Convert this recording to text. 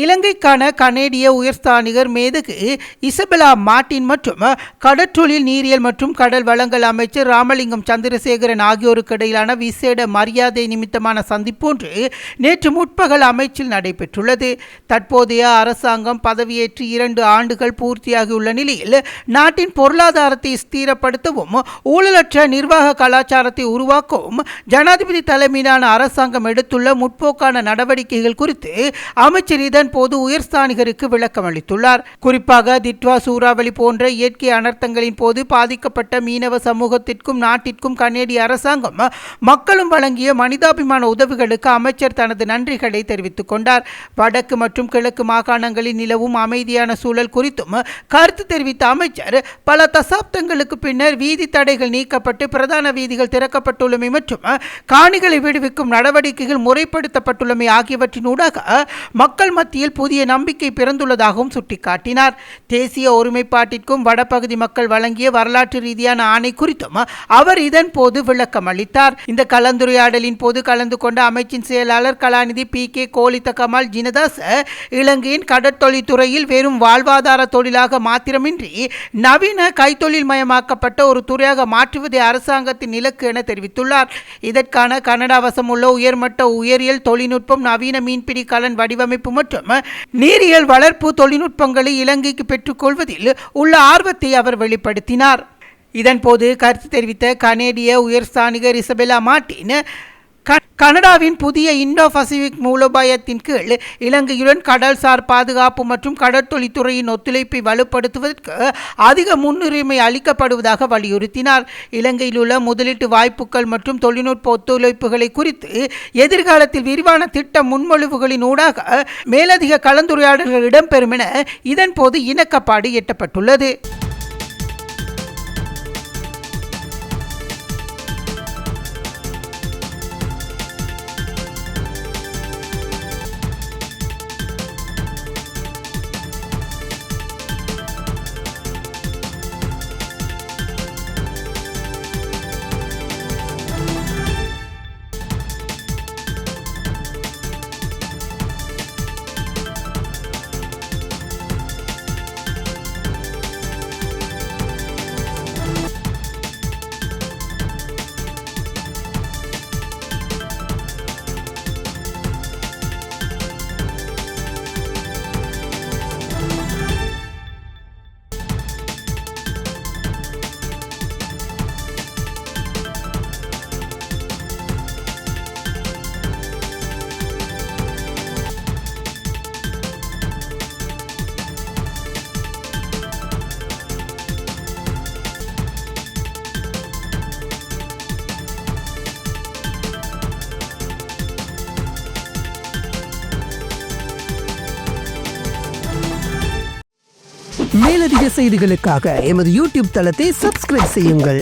இலங்கைக்கான கனேடிய உயர்ஸ்தானிகர் மேதகு இசபெலா மார்டின் மற்றும் கடற்றொழில் நீரியல் மற்றும் கடல் வளங்கள் அமைச்சர் ராமலிங்கம் சந்திரசேகரன் ஆகியோருக்கு இடையிலான விசேட மரியாதை நிமித்தமான சந்திப்பொன்று நேற்று முற்பகல் அமைச்சில் நடைபெற்றுள்ளது. தற்போதைய அரசாங்கம் பதவியேற்று 2 ஆண்டுகள் பூர்த்தியாகியுள்ள நிலையில் நாட்டின் பொருளாதாரத்தை ஸ்திரப்படுத்தவும் ஊழலற்ற நிர்வாக கலாச்சாரத்தை உருவாக்கவும் ஜனாதிபதி தலைமையிலான அரசாங்கம் எடுத்துள்ள முற்போக்கான நடவடிக்கைகள் குறித்து அமைச்சர் போது உயர்ஸ்தானிகருக்கு விளக்கம் அளித்துள்ளார். குறிப்பாக திட்வா சூறாவளி போன்ற இயற்கை அனர்த்தங்களின் போது பாதிக்கப்பட்ட மீனவ சமூகத்திற்கும் நாட்டிற்கும் கனேடிய அரசாங்கம் மக்களும் வழங்கிய மனிதாபிமான உதவிகளுக்கு அமைச்சர் தனது நன்றிகளை தெரிவித்துக் கொண்டார். வடக்கு மற்றும் கிழக்கு மாகாணங்களில் நிலவும் அமைதியான சூழல் குறித்தும் கருத்து தெரிவித்த அமைச்சர் பல தசாப்தங்களுக்கு பின்னர் வீதி தடைகள் நீக்கப்பட்டு பிரதான வீதிகள் திறக்கப்பட்டுள்ளமை மற்றும் காணிகளை விடுவிக்கும் நடவடிக்கைகள் முறைப்படுத்தப்பட்டுள்ளமை ஆகியவற்றினூடாக மக்கள் மத்தியில் புதிய நம்பிக்கை பிறந்துள்ளதாகவும் சுட்டிக்காட்டினார். தேசிய ஒருமைப்பாட்டிற்கும் வடபகுதி மக்கள் வழங்கிய வரலாற்று ரீதியான ஆணை குறித்தும் அவர் இதன் போது விளக்கம் அளித்தார். இந்த கலந்துரையாடலின் போது கலந்து கொண்ட அமைச்சின் செயலாளர் கலாநிதி PK கோலித்த கமால் ஜினதாச இலங்கையின் கடற்தொழில் துறையில் வெறும் வாழ்வாதார தொழிலாக மாத்திரமின்றி நவீன கைத்தொழில் மயமாக்கப்பட்ட ஒரு துறையாக மாற்றுவதே அரசாங்கத்தின் இலக்கு என தெரிவித்துள்ளார். இதற்கான கனடா வசம் உள்ள உயர்மட்ட உயரியல் தொழில்நுட்பம், நவீன மீன்பிடி கலன் வடிவமைப்பு மற்றும் நீரியல் வளர்ப்பு தொழில்நுட்பங்களை இலங்கைக்கு பெற்றுக்கொள்வதில் உள்ள ஆர்வத்தை அவர் வெளிப்படுத்தினார். இதன்போது கருத்து தெரிவித்த கனேடிய உயர்ஸ்தானிகர் இசபெலா மார்டின் கனடாவின் புதிய இந்தோ பசிபிக் மூலோபாயத்தின் கீழ் இலங்கையுடன் கடல்சார் பாதுகாப்பு மற்றும் கடற்தொழில் துறையின் ஒத்துழைப்பை வலுப்படுத்துவதற்கு அதிக முன்னுரிமை அளிக்கப்படுவதாக வலியுறுத்தினார். இலங்கையில் உள்ள முதலீட்டு வாய்ப்புகள் மற்றும் தொழில்நுட்ப ஒத்துழைப்புகளை குறித்து எதிர்காலத்தில் விரிவான திட்ட முன்மொழிவுகளின் ஊடாக மேலதிக கலந்துரையாடல்கள் இடம்பெறும் என இதன்போது இணக்கப்பாடு எட்டப்பட்டுள்ளது. மேலதிக செய்திகளுக்காக எமது YouTube தளத்தை சப்ஸ்கிரைப் செய்யுங்கள்.